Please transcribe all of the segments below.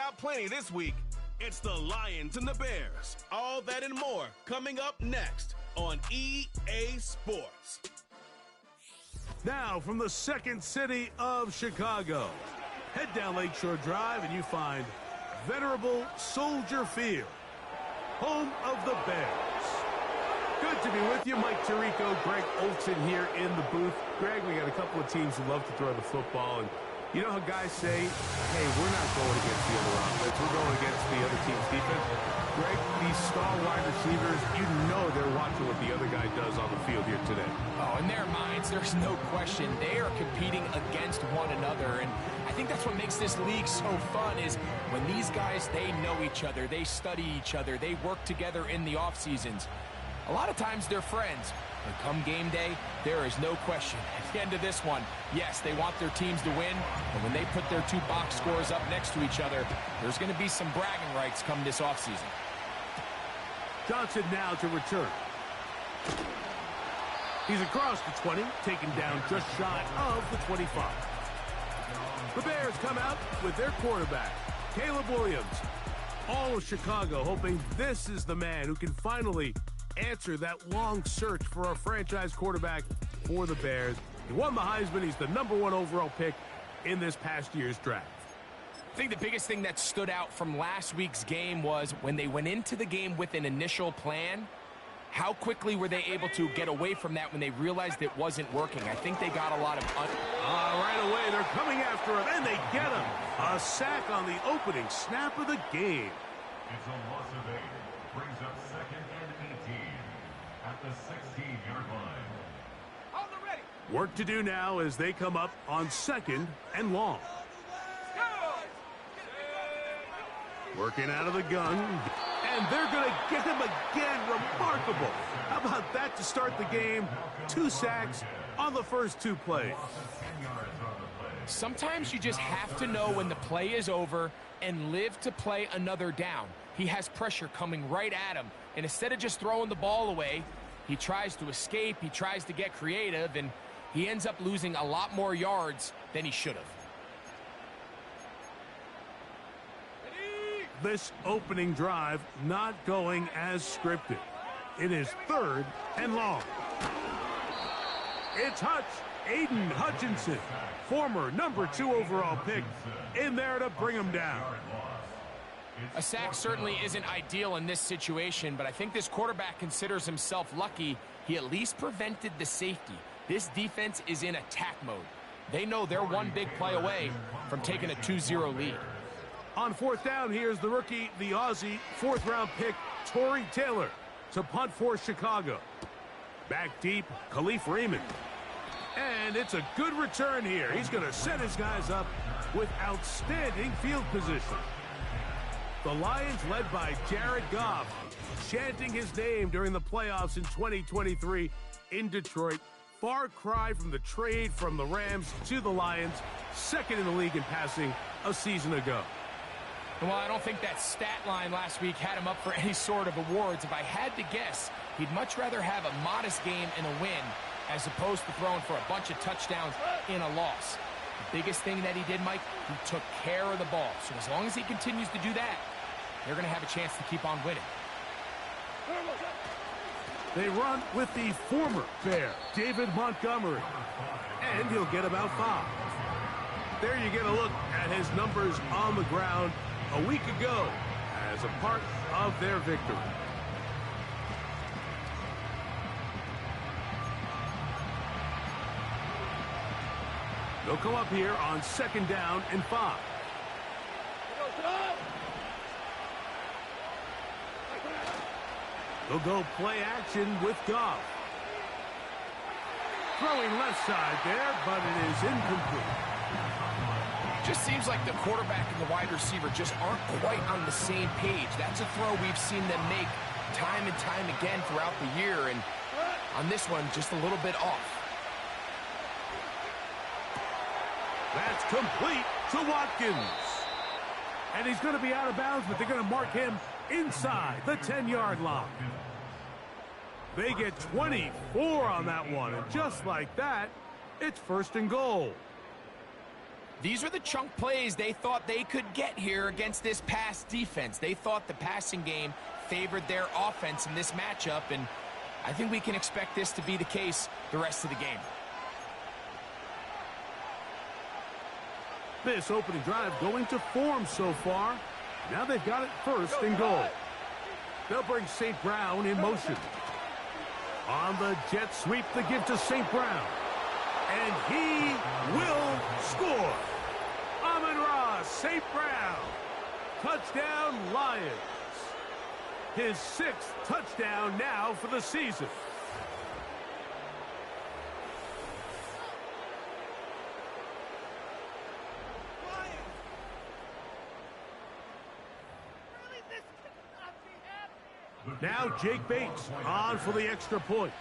got plenty this week. It's the Lions and the Bears. All that and more coming up next on EA Sports. Now from the second city of Chicago, head down Lakeshore Drive and you find venerable Soldier Field, home of the Bears. Good to be with you. Mike Tirico, Greg Olson here in the booth. Greg, we got a couple of teams who love to throw the football, and you know how guys say, hey, we're not going against the other offense, we're going against the other team's defense. Greg, these star wide receivers, you know they're watching what the other guy does on the field here today. Oh, in their minds, there's no question. They are competing against one another, and I think that's what makes this league so fun is when these guys, they know each other, they study each other, they work together in the off seasons. A lot of times they're friends, but come game day, there is no question. At the end of this one, yes, they want their teams to win, but when they put their two box scores up next to each other, there's going to be some bragging rights come this offseason. Johnson now to return. He's across the 20, taken down just shy of the 25. The Bears come out with their quarterback, Caleb Williams. All of Chicago hoping this is the man who can finally answer that long search for a franchise quarterback for the Bears. He won the Heisman. He's the #1 overall pick in this past year's draft. I think the biggest thing that stood out from last week's game was when they went into the game with an initial plan, how quickly were they able to get away from that when they realized it wasn't working? I think they got a lot of... right away, they're coming after him, and they get him. A sack on the opening snap of the game. It's a loss of 8. Brings up 2nd and 18 at the 16-yard line. Hold it ready. Work to do now as they come up on 2nd and long. Working out of the gun, and they're going to get him again. Remarkable. How about that to start the game? 2 sacks on the first 2 plays. Sometimes you just have to know when the play is over and live to play another down. He has pressure coming right at him, and instead of just throwing the ball away, he tries to escape, he tries to get creative, and he ends up losing a lot more yards than he should have. This opening drive not going as scripted. It is 3rd and long. It's Hutch, Aiden Hutchinson, former #2 overall pick, in there to bring him down. A sack certainly isn't ideal in this situation, but I think this quarterback considers himself lucky he at least prevented the safety. This defense is in attack mode. They know they're one big play away from taking a 2-0 lead. On 4th down, here's the rookie, the Aussie, 4th-round pick, Torrey Taylor, to punt for Chicago. Back deep, Khalif Raymond. And it's a good return here. He's going to set his guys up with outstanding field position. The Lions, led by Jared Goff, chanting his name during the playoffs in 2023 in Detroit. Far cry from the trade from the Rams to the Lions, 2nd in the league in passing a season ago. Well, I don't think that stat line last week had him up for any sort of awards. If I had to guess, he'd much rather have a modest game and a win as opposed to throwing for a bunch of touchdowns in a loss. The biggest thing that he did, Mike, he took care of the ball. So as long as he continues to do that, they're going to have a chance to keep on winning. They run with the former Bear, David Montgomery, and he'll get about 5. There you get a look at his numbers on the ground a week ago as a part of their victory. They'll come up here on 2nd down and 5. They'll go play action with Goff. Throwing left side there, but it is incomplete. Just seems like the quarterback and the wide receiver just aren't quite on the same page. That's a throw we've seen them make time and time again throughout the year, and on this one, just a little bit off. That's complete to Watkins. And he's going to be out of bounds, but they're going to mark him inside the 10-yard line. They get 24 on that one, and just like that, it's 1st and goal. These are the chunk plays they thought they could get here against this pass defense. They thought the passing game favored their offense in this matchup, and I think we can expect this to be the case the rest of the game. This opening drive going to form so far. Now they've got it first and goal. They'll bring St. Brown in motion. On the jet sweep, the give to St. Brown. And he will score. Amon-Ra St. Brown. Touchdown, Lions. His 6th touchdown now for the season. Now Jake Bates on for the extra point.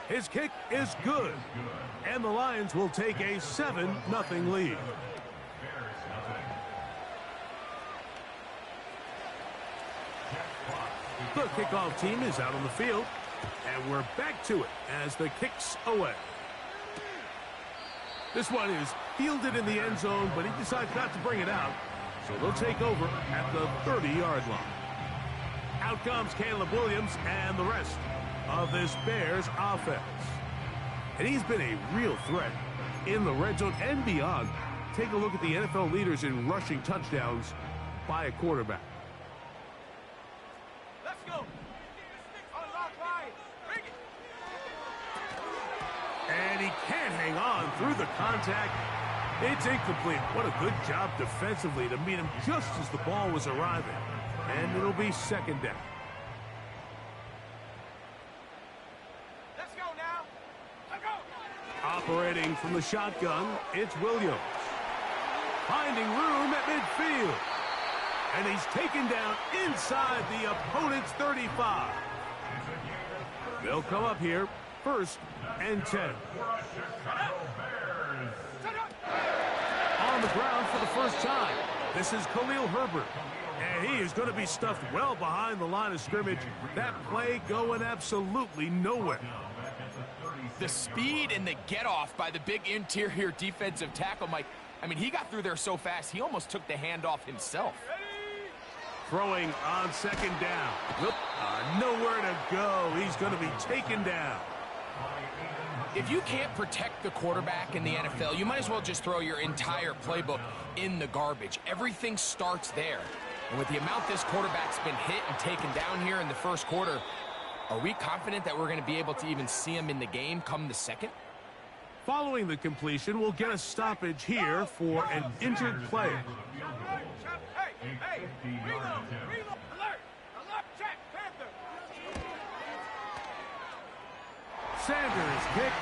His kick is good. And the Lions will take a 7-0 lead. The kickoff team is out on the field. And we're back to it as the kick's away. This one is fielded in the end zone, but he decides not to bring it out. So they'll take over at the 30-yard line. Out comes Caleb Williams and the rest of this Bears offense. And he's been a real threat in the red zone and beyond. Take a look at the NFL leaders in rushing touchdowns by a quarterback. Let's go. Unlock line. Bring it. And he can't hang on through the contact. It's incomplete. What a good job defensively to meet him just as the ball was arriving. And it'll be second down. Let's go now. Let's go. Operating from the shotgun, it's Williams. Finding room at midfield. And he's taken down inside the opponent's 35. They'll come up here, 1st and 10. On the ground for the first time, this is Khalil Herbert. And he is going to be stuffed well behind the line of scrimmage. That play going absolutely nowhere. The speed and the get-off by the big interior defensive tackle, Mike. I mean, he got through there so fast, he almost took the handoff himself. Throwing on 2nd down. Nowhere to go. He's going to be taken down. If you can't protect the quarterback in the NFL, you might as well just throw your entire playbook in the garbage. Everything starts there. And with the amount this quarterback's been hit and taken down here in the first quarter, are we confident that we're going to be able to even see him in the game come the second? Following the completion, we'll get a stoppage here for an injured player. Hey, reload. Alert. Alert, check, Panther. Sanders' kick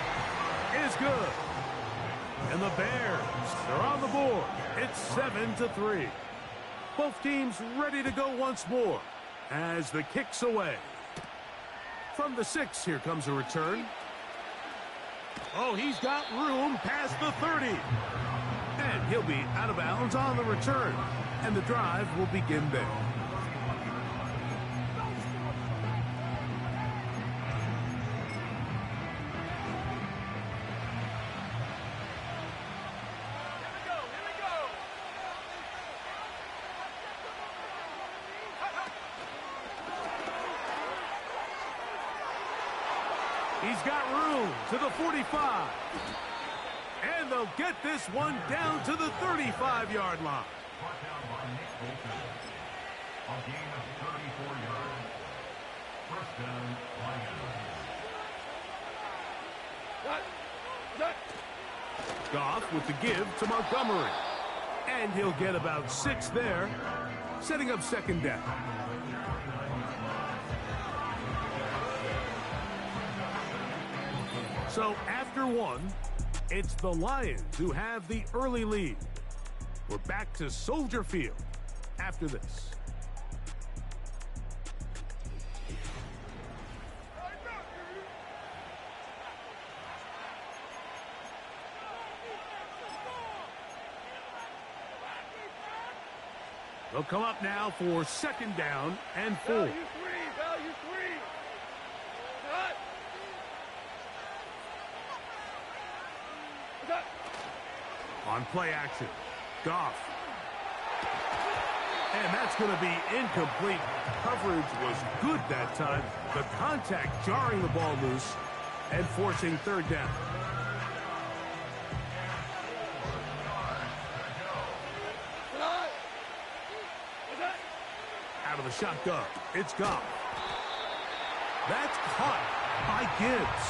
is good. And the Bears are on the board. It's 7-3. Both teams ready to go once more as the kick's away. From the 6, here comes a return. Oh, he's got room past the 30. And he'll be out of bounds on the return. And the drive will begin there. He's got room to the 45. And they'll get this one down to the 35-yard line. A gain of 34 yards. First down, Lions. Goff with the give to Montgomery. And he'll get about 6 there, setting up 2nd down. So after 1, it's the Lions who have the early lead. We're back to Soldier Field after this. They'll come up now for 2nd down and 4. Value three. Cut. on play action. Goff. And that's going to be incomplete. Coverage was good that time. The contact jarring the ball loose and forcing third down. Out of the shotgun, it's Goff. That's caught by Gibbs.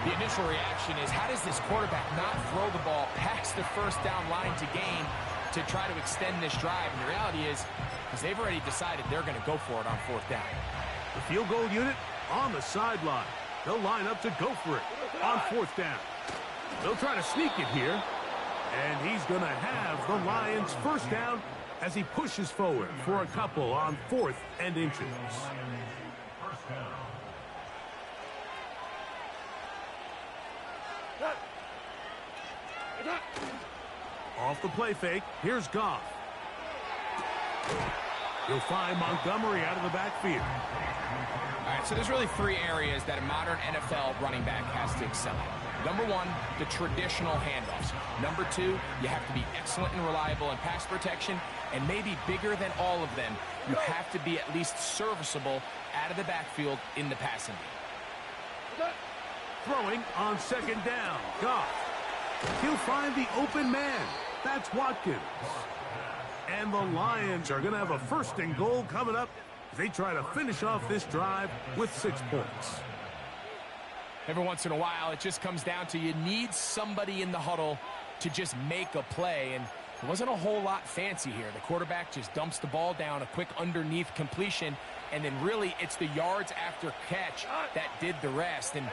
The initial reaction is, how does this quarterback not throw the ball past the first down line to gain to try to extend this drive? And the reality is, because they've already decided they're going to go for it on fourth down. The field goal unit on the sideline. They'll line up to go for it on fourth down. They'll try to sneak it here. And he's going to have the Lions first down as he pushes forward for a couple on 4th and inches. Off the play fake, here's Goff. He'll find Montgomery out of the backfield. All right, so there's really 3 areas that a modern NFL running back has to excel at. Number 1, the traditional handoffs. Number 2, you have to be excellent and reliable in pass protection. And maybe bigger than all of them, you have to be at least serviceable out of the backfield in the passing game. Throwing on second down, Goff. He'll find the open man. That's Watkins. And the Lions are going to have a first and goal coming up as they try to finish off this drive with 6 points. Every once in a while, it just comes down to you need somebody in the huddle to just make a play. And it wasn't a whole lot fancy here. The quarterback just dumps the ball down, a quick underneath completion, and then really it's the yards after catch that did the rest. And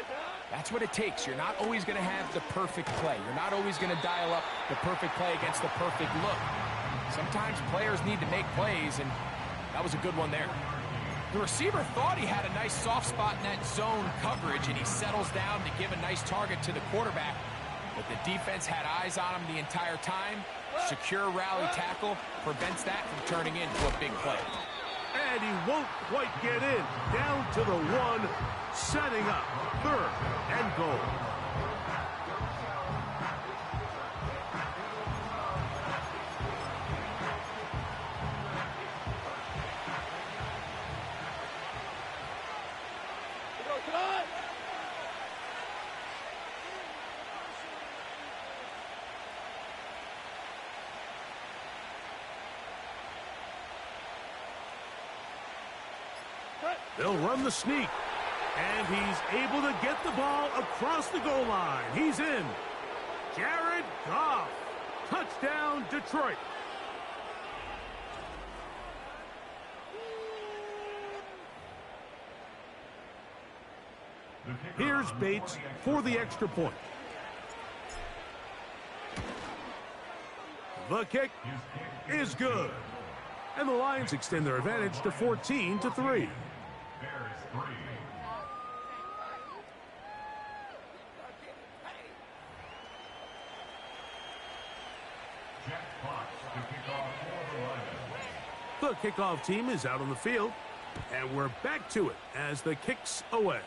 that's what it takes. You're not always going to have the perfect play. You're not always going to dial up the perfect play against the perfect look. Sometimes players need to make plays, and that was a good one there. The receiver thought he had a nice soft spot in that zone coverage, and he settles down to give a nice target to the quarterback. But the defense had eyes on him the entire time. Secure rally tackle prevents that from turning into a big play. And he won't quite get in. Down to the 1, setting up 3rd and goal. They'll run the sneak. And he's able to get the ball across the goal line. He's in. Jared Goff. Touchdown, Detroit. Here's Bates for the extra point. The kick is good. And the Lions extend their advantage to 14-3. The kickoff team is out on the field, and we're back to it as the kick's away.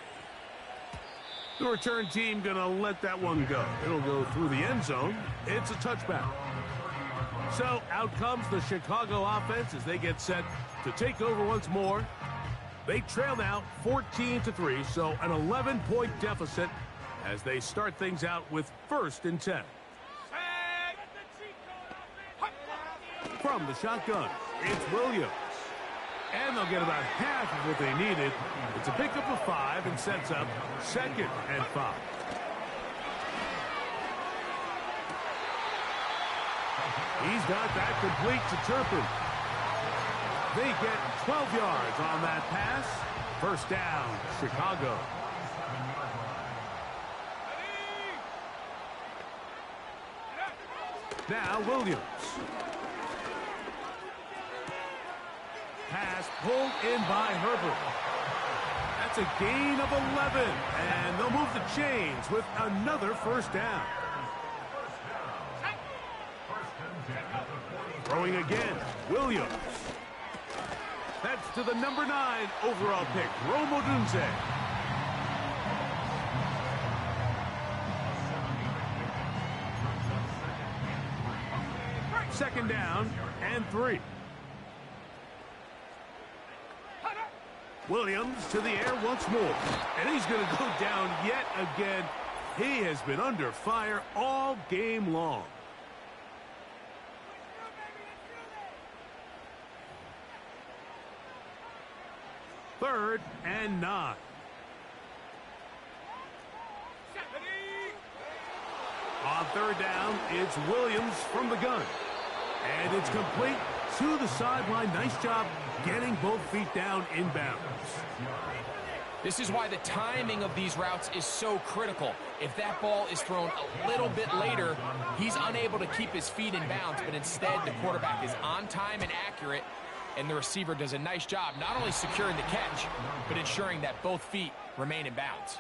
The return team going to let that one go. It'll go through the end zone. It's a touchback. So out comes the Chicago offense as they get set to take over once more. They trail now 14-3, so an 11-point deficit as they start things out with 1st and 10. From the shotgun, it's Williams. And they'll get about half of what they needed. It's a pickup of 5 and sets up 2nd and 5. He's got that complete to Turpin. They get 12 yards on that pass. First down, Chicago. Now Williams. Pass pulled in by Herbert. That's a gain of 11. And they'll move the chains with another first down. Throwing again, Williams. That's to the number 9 overall pick, Rome Odunze. Second down and 3. Williams to the air once more. And he's going to go down yet again. He has been under fire all game long. Third and 9. On third down, it's Williams from the gun. And it's complete to the sideline. Nice job getting both feet down in bounds. This is why the timing of these routes is so critical. If that ball is thrown a little bit later, he's unable to keep his feet in bounds, but instead the quarterback is on time and accurate, and the receiver does a nice job not only securing the catch, but ensuring that both feet remain in bounds.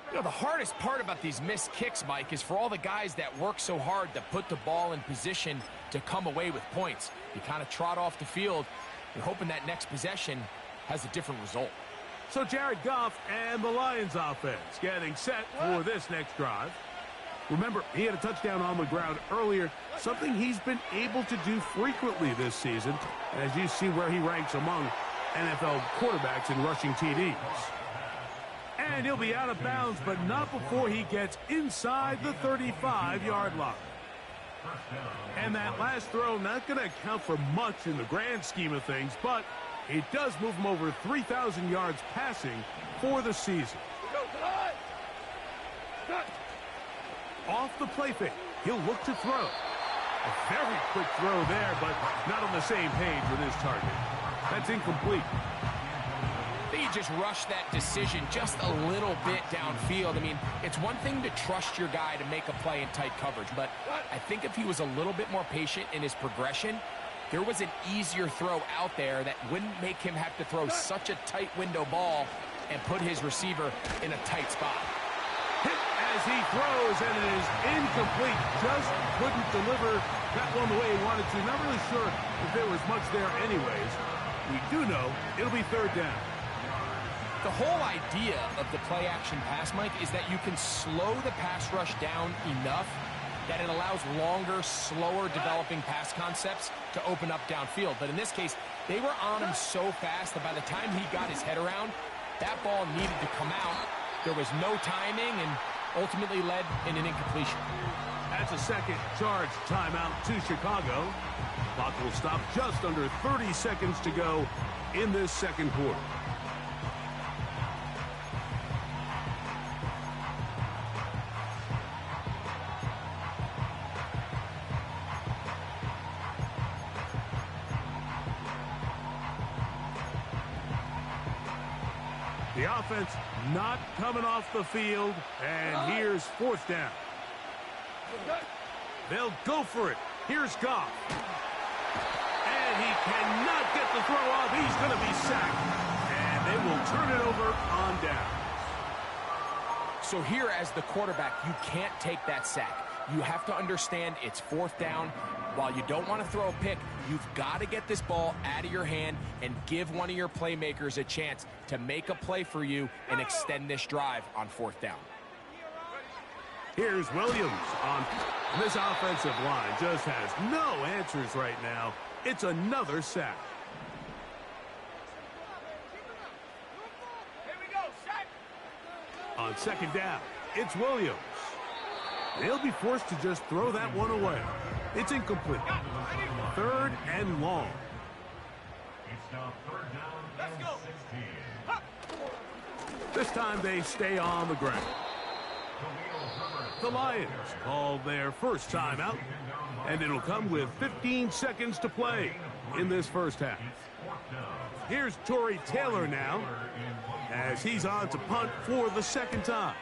You know, the hardest part about these missed kicks, Mike, is for all the guys that work so hard to put the ball in position to come away with points. You kind of trot off the field, you're hoping that next possession has a different result. So Jared Goff and the Lions offense getting set for this next drive. Remember, he had a touchdown on the ground earlier, something he's been able to do frequently this season, as you see where he ranks among NFL quarterbacks in rushing TDs. And he'll be out of bounds, but not before he gets inside the 35-yard line. And that last throw not going to account for much in the grand scheme of things, but it does move him over 3,000 yards passing for the season. Off the play fake, he'll look to throw. A very quick throw there, but not on the same page with his target. That's incomplete. They just rushed that decision just a little bit downfield. I mean, it's one thing to trust your guy to make a play in tight coverage, but I think if he was a little bit more patient in his progression, there was an easier throw out there that wouldn't make him have to throw such a tight window ball and put his receiver in a tight spot. Hit as he throws, and it is incomplete. Just couldn't deliver that one the way he wanted to. Not really sure if there was much there anyways. We do know it'll be third down. The whole idea of the play-action pass, Mike, is that you can slow the pass rush down enough that it allows longer, slower developing pass concepts to open up downfield. But in this case, they were on him so fast that by the time he got his head around, that ball needed to come out. There was no timing and ultimately led in an incompletion. That's a second charge timeout to Chicago. Clock will stop just under 30 seconds to go in this second quarter. The offense not coming off the field, and here's fourth down. They'll go for it. Here's Goff. And he cannot get the throw off. He's going to be sacked. And they will turn it over on down. So here as the quarterback, you can't take that sack. You have to understand it's fourth down. While you don't want to throw a pick, you've got to get this ball out of your hand and give one of your playmakers a chance to make a play for you and extend this drive on fourth down. Here's Williams on this offensive line. Just has no answers right now. It's another sack. Here we go, sack. On second down, it's Williams. They'll be forced to just throw that one away. It's incomplete. Third and long. It's now third down Let's and go. 16. This time they stay on the ground. The Lions call their first timeout, and it'll come with 15 seconds to play in this first half. Here's Tory Taylor now, as he's on to punt for the second time.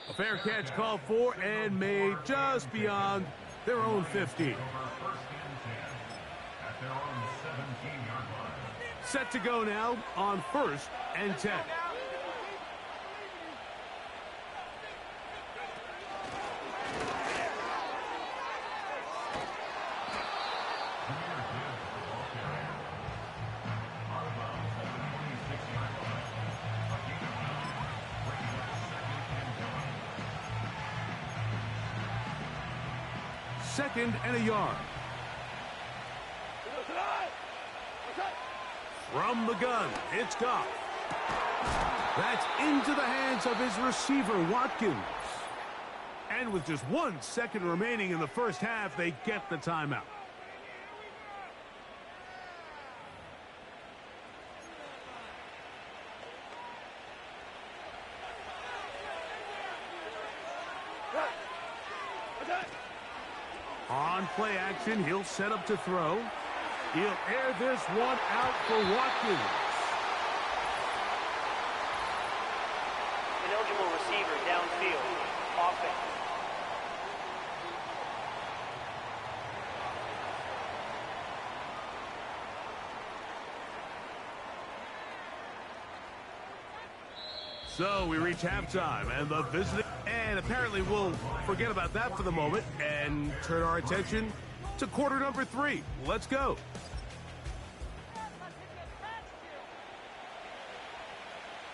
A fair catch called for and made just beyond their own 15. Set to go now on first and 10. 2nd and a yard. From the gun, it's Goff. That's into the hands of his receiver, Watkins. And with just 1 second remaining in the first half, they get the timeout. On play action, he'll set up to throw. He'll air this one out for Watkins. Ineligible receiver downfield. Offense. So we reach halftime, and the visiting... And apparently we'll forget about that for the moment and turn our attention to quarter number 3. Let's go.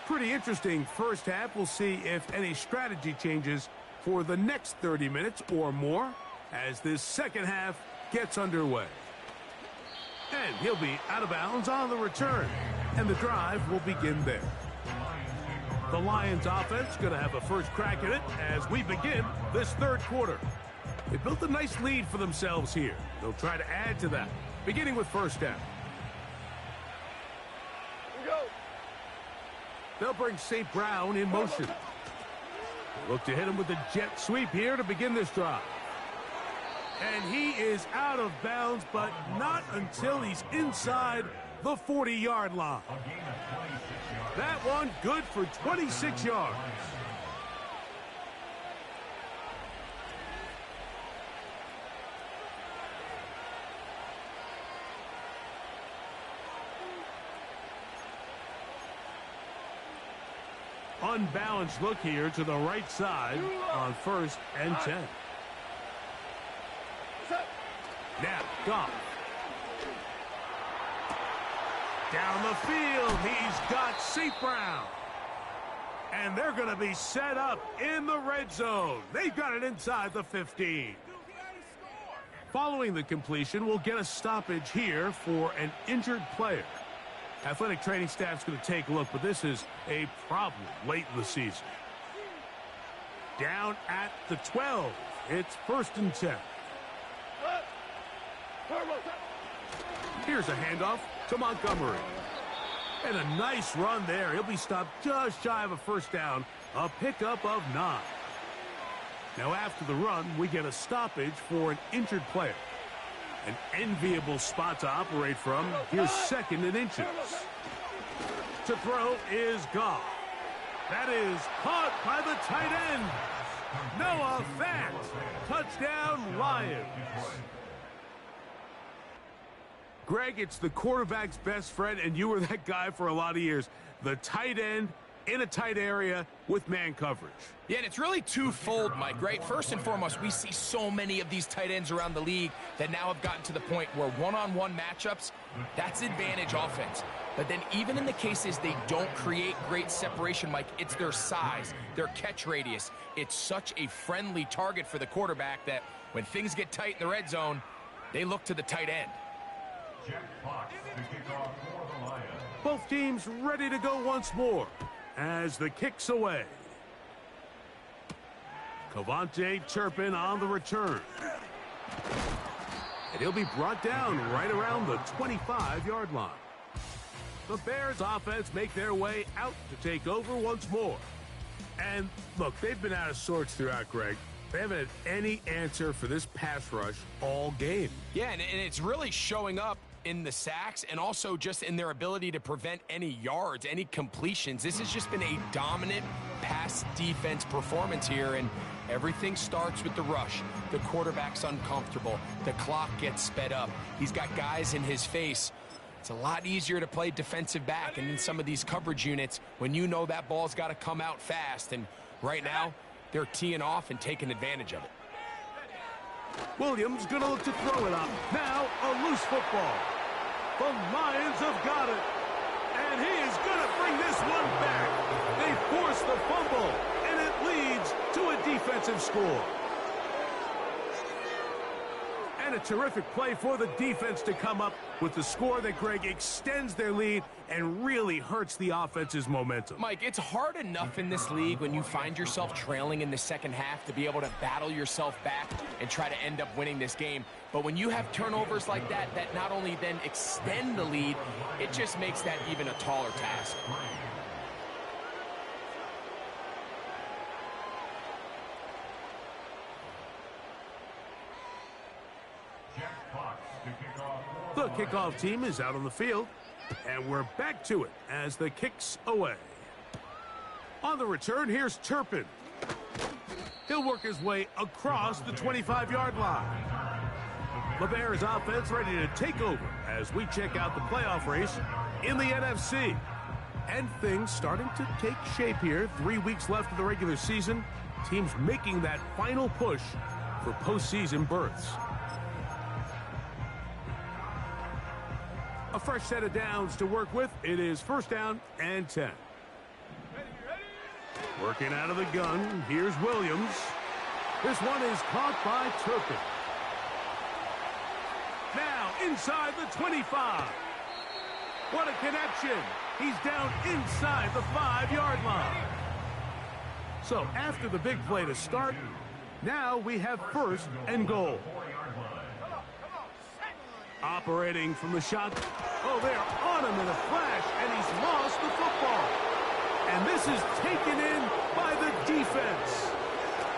Pretty interesting first half. We'll see if any strategy changes for the next 30 minutes or more as this second half gets underway. And he'll be out of bounds on the return, and the drive will begin there. The Lions offense going to have a first crack at it as we begin this third quarter. They built a nice lead for themselves here. They'll try to add to that, beginning with first down. They'll bring St. Brown in motion. They look to hit him with a jet sweep here to begin this drive. And he is out of bounds, but not until he's inside the 40-yard line. That one good for 26 yards. Unbalanced look here to the right side on 1st and 10. Now, Goff. Down the field, he's got St. Brown. And they're going to be set up in the red zone. They've got it inside the 15. Following the completion, we'll get a stoppage here for an injured player. Athletic training staff's going to take a look, but this is a problem late in the season. Down at the 12. It's 1st and 10. Here's a handoff to Montgomery. And a nice run there. He'll be stopped just shy of a first down. A pickup of 9. Now after the run, we get a stoppage for an injured player. An enviable spot to operate from. Here's 2nd and inches. To throw is Goff. That is caught by the tight end. Noah Fant. Touchdown, Lions. Greg, it's the quarterback's best friend, and you were that guy for a lot of years. The tight end in a tight area with man coverage. Yeah, and it's really twofold, Mike, right? First and foremost, we see so many of these tight ends around the league that now have gotten to the point where one-on-one matchups, that's advantage offense. But then even in the cases they don't create great separation, Mike, it's their size, their catch radius. It's such a friendly target for the quarterback that when things get tight in the red zone, they look to the tight end. Both teams ready to go once more as the kick's away. Cavante Turpin on the return. And he'll be brought down right around the 25-yard line. The Bears offense make their way out to take over once more. And look, they've been out of sorts throughout, Greg. They haven't had any answer for this pass rush all game. Yeah, and it's really showing up in the sacks and also just in their ability to prevent any yards, any completions. This has just been a dominant pass defense performance here, and everything starts with the rush. The quarterback's uncomfortable. The clock gets sped up. He's got guys in his face. It's a lot easier to play defensive back and in some of these coverage units when you know that ball's got to come out fast, and right now they're teeing off and taking advantage of it. Williams going to look to throw it up. Now a loose football. The Lions have got it. And he is going to bring this one back. They force the fumble, and it leads to a defensive score. And a terrific play for the defense to come up with the score that, Greg, extends their lead and really hurts the offense's momentum. Mike, it's hard enough in this league when you find yourself trailing in the second half to be able to battle yourself back and try to end up winning this game. But when you have turnovers like that, that not only then extend the lead, it just makes that even a taller task. The kickoff team is out on the field, and we're back to it as the kick's away. On the return, here's Turpin. He'll work his way across the 25-yard line. The Bears offense ready to take over as we check out the playoff race in the NFC. And things starting to take shape here. 3 weeks left of the regular season. Teams making that final push for postseason berths. A fresh set of downs to work with. It is 1st down and 10. Working out of the gun. Here's Williams. This one is caught by Turpin. Now inside the 25. What a connection. He's down inside the 5-yard line. So after the big play to start, now we have 1st and goal. Operating from the shot. Oh, they're on him in a flash, and he's lost the football. And this is taken in by the defense.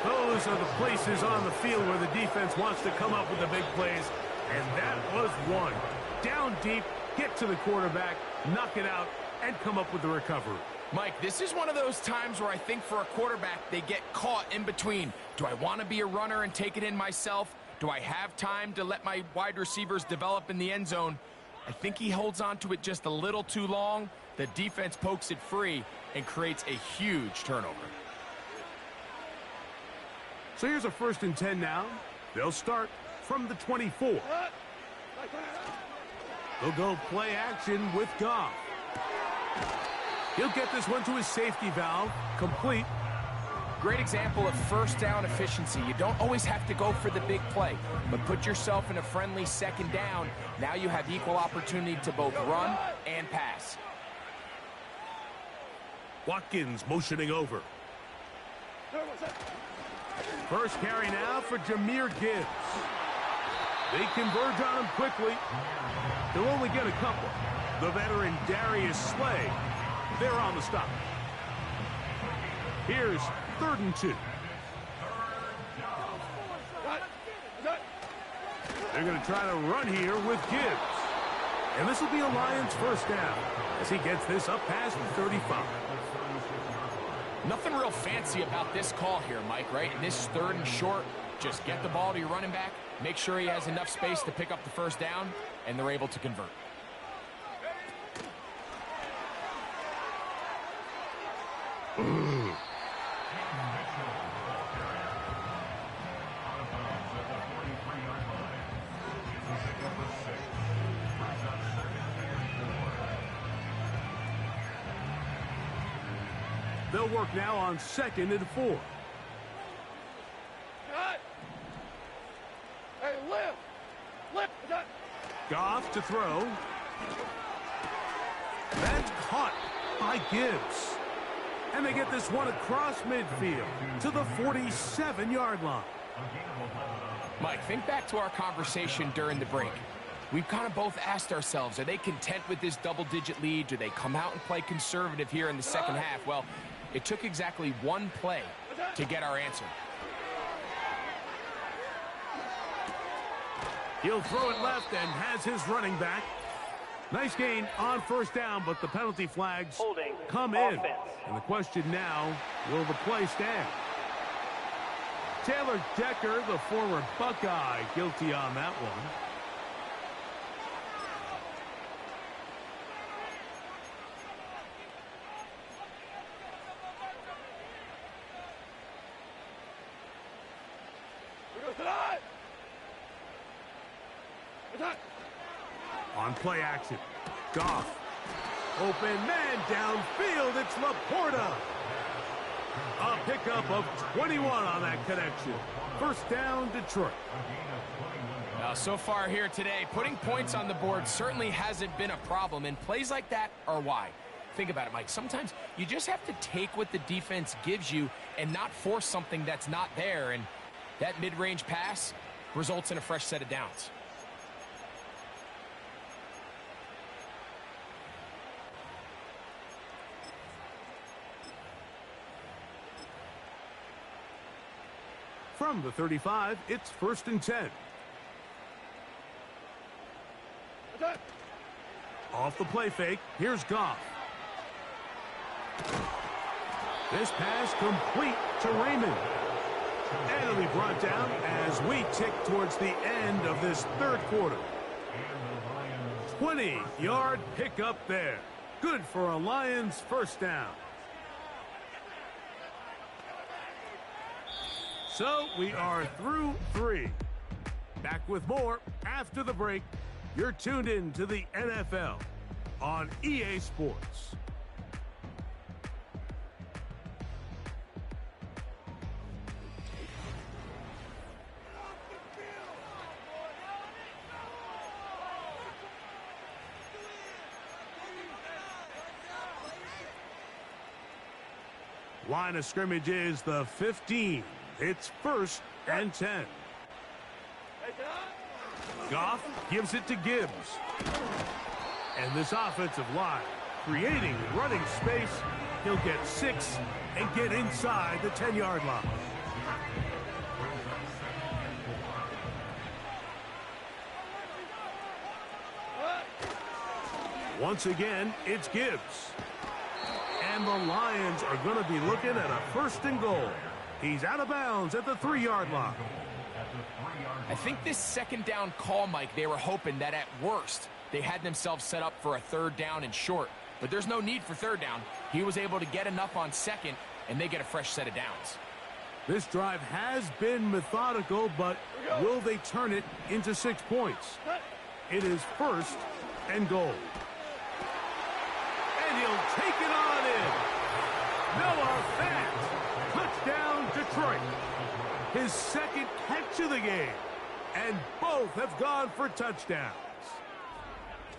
Those are the places on the field where the defense wants to come up with the big plays. And that was one. Down deep, get to the quarterback, knock it out, and come up with the recovery. Mike, this is one of those times where I think for a quarterback, they get caught in between. Do I want to be a runner and take it in myself? Do I have time to let my wide receivers develop in the end zone? I think he holds on to it just a little too long. The defense pokes it free and creates a huge turnover. So here's a 1st and 10 now. They'll start from the 24. They'll go play action with Goff. He'll get this one to his safety valve, complete. Great example of 1st down efficiency. You don't always have to go for the big play, but put yourself in a friendly 2nd down. Now you have equal opportunity to both run and pass. Watkins motioning over. First carry now for Jahmyr Gibbs. They converge on him quickly. They'll only get a couple. The veteran Darius Slay, they're on the stop. Here's 3rd and 2. They're going to try to run here with Gibbs. And this will be a Lions 1st down as he gets this up past the 35. Nothing real fancy about this call here, Mike, right? In this 3rd and short, just get the ball to your running back, make sure he has enough space to pick up the 1st down, and they're able to convert. They'll work now on 2nd and 4. Hey, lift. Goff to throw. That's caught by Gibbs. And they get this one across midfield to the 47-yard line. Mike, think back to our conversation during the break. We've kind of both asked ourselves, are they content with this double-digit lead? Do they come out and play conservative here in the second half? Well, it took exactly one play to get our answer. He'll throw it left and has his running back. Nice gain on 1st down, but the penalty flags come in. And the question now, will the play stand? Taylor Decker, the former Buckeye, guilty on that one. On play action, Goff. Open man downfield, it's Laporta. A pickup of 21 on that connection. first down, Detroit. Now, so far here today, putting points on the board certainly hasn't been a problem, and plays like that are why. Think about it, Mike. Sometimes you just have to take what the defense gives you and not force something that's not there, and that mid-range pass results in a fresh set of downs. From the 35, it's 1st and 10. Off the play fake, here's Goff. This pass complete to Raymond. And it'll be brought down as we tick towards the end of this third quarter. 20-yard pickup there. Good for a Lions first down. So we are through 3. Back with more after the break. You're tuned in to the NFL on EA Sports. Line of scrimmage is the 15. It's 1st and 10. Goff gives it to Gibbs. And this offensive line creating running space. He'll get 6 and get inside the 10-yard line. Once again, it's Gibbs. And the Lions are going to be looking at a 1st and goal. He's out of bounds at the 3-yard line. I think this second down call, Mike, they were hoping that at worst they had themselves set up for a 3rd down and short. But there's no need for 3rd down. He was able to get enough on 2nd, and they get a fresh set of downs. This drive has been methodical, but will they turn it into 6 points? It is 1st and goal. And he'll take it on in. Noah Fant. Touchdown, Detroit. His 2nd catch of the game. And both have gone for touchdowns.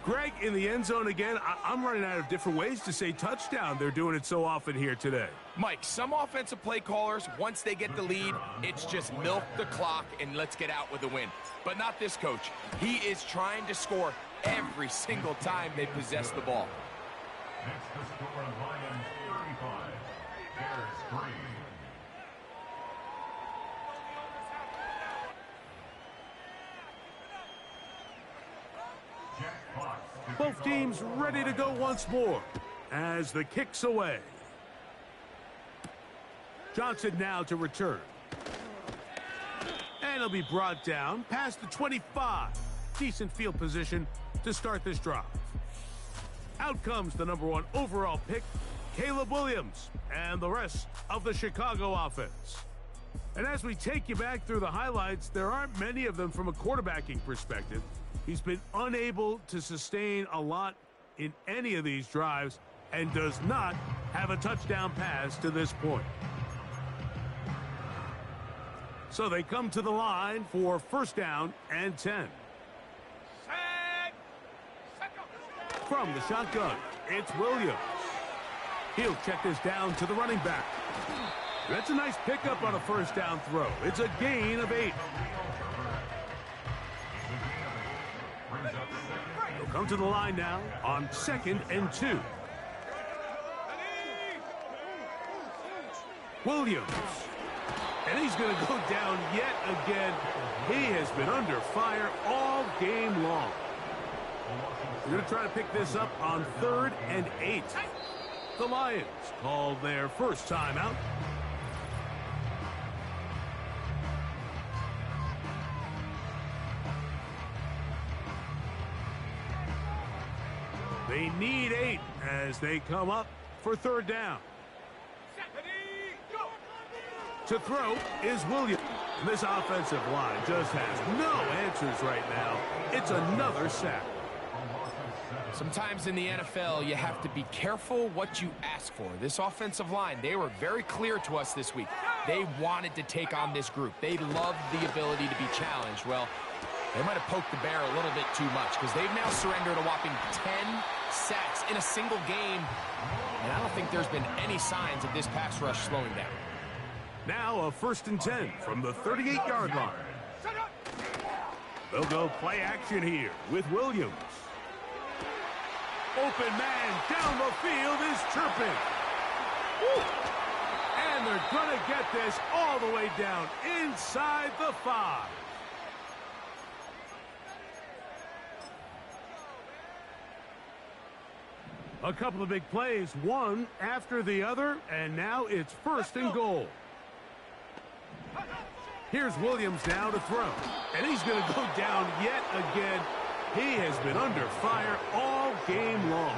Greg, in the end zone again, I'm running out of different ways to say touchdown. They're doing it so often here today. Mike, some offensive play callers, once they get the lead, it's just milk the clock and let's get out with a win. But not this coach. He is trying to score every single time they possess the ball. Next to score, Lions 35, Bears 3. Both teams ready to go once more as the kick's away. Johnson now to return. And he'll be brought down past the 25. Decent field position to start this drive. Out comes the #1 overall pick, Caleb Williams, and the rest of the Chicago offense. And as we take you back through the highlights, there aren't many of them from a quarterbacking perspective. He's been unable to sustain a lot in any of these drives and does not have a touchdown pass to this point. So they come to the line for 1st down and 10. From the shotgun, it's Williams. He'll check this down to the running back. That's a nice pickup on a 1st down throw. It's a gain of 8. He'll come to the line now on 2nd and 2. Williams. And he's going to go down yet again. He has been under fire all game long. We're going to try to pick this up on 3rd and 8. The Lions call their first timeout. They need 8 as they come up for 3rd down. To throw is Williams. This offensive line just has no answers right now. It's another sack. Sometimes in the NFL, you have to be careful what you ask for. This offensive line, they were very clear to us this week. They wanted to take on this group. They loved the ability to be challenged. Well, they might have poked the bear a little bit too much because they've now surrendered a whopping 10 sacks in a single game. And I don't think there's been any signs of this pass rush slowing down. Now a 1st and 10 from the 38-yard line. They'll go play action here with Williams. Open man down the field is chirping. Woo. And they're going to get this all the way down inside the 5. A couple of big plays, one after the other, and now it's 1st and goal. Here's Williams now to throw, and he's going to go down yet again. He has been under fire all game long.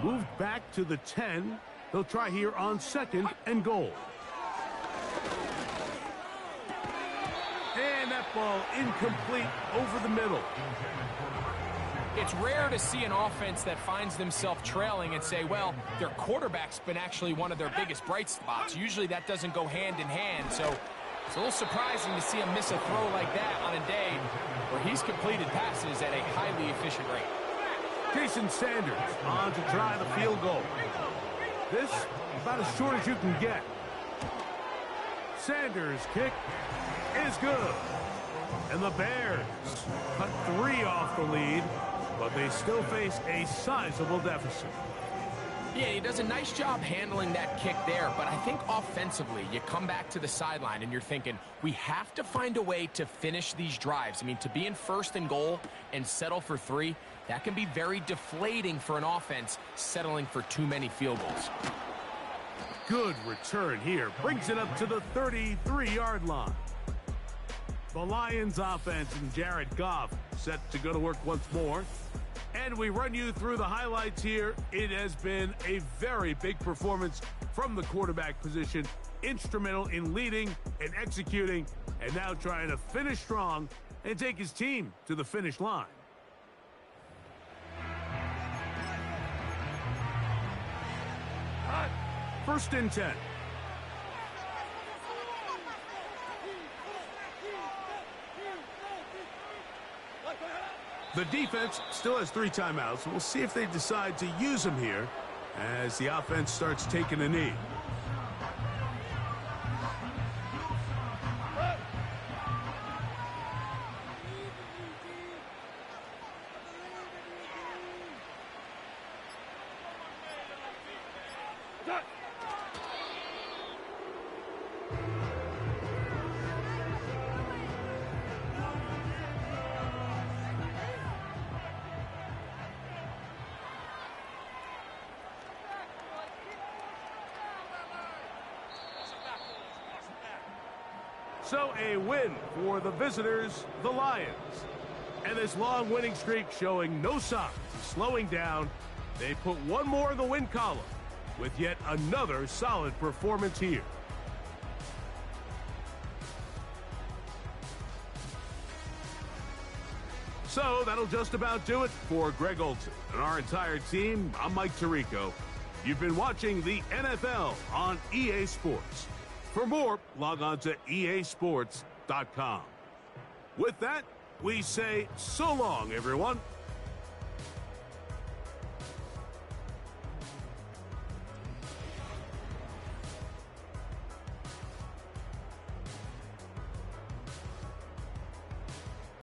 Moved back to the 10. They'll try here on 2nd and goal. And that ball incomplete over the middle. It's rare to see an offense that finds themselves trailing and say, well, their quarterback's been actually one of their biggest bright spots. Usually that doesn't go hand in hand, so it's a little surprising to see him miss a throw like that on a day where he's completed passes at a highly efficient rate. Jason Sanders on to try the field goal. This about as short as you can get. Sanders' kick is good. And the Bears cut 3 off the lead, but they still face a sizable deficit. Yeah, he does a nice job handling that kick there, but I think offensively, you come back to the sideline and you're thinking, we have to find a way to finish these drives. I mean, to be in 1st and goal and settle for 3, that can be very deflating for an offense settling for too many field goals. Good return here. Brings it up to the 33-yard line. The Lions offense and Jared Goff set to go to work once more. And we run you through the highlights here. It has been a very big performance from the quarterback position. Instrumental in leading and executing, and now trying to finish strong and take his team to the finish line. First and 10. The defense still has 3 timeouts. We'll see if they decide to use them here as the offense starts taking a knee. So a win for the visitors, the Lions. And this long winning streak showing no signs of slowing down. They put one more in the win column with yet another solid performance here. So that'll just about do it for Greg Olson and our entire team. I'm Mike Tirico. You've been watching the NFL on EA Sports. For more, log on to easports.com. With that, we say so long, everyone.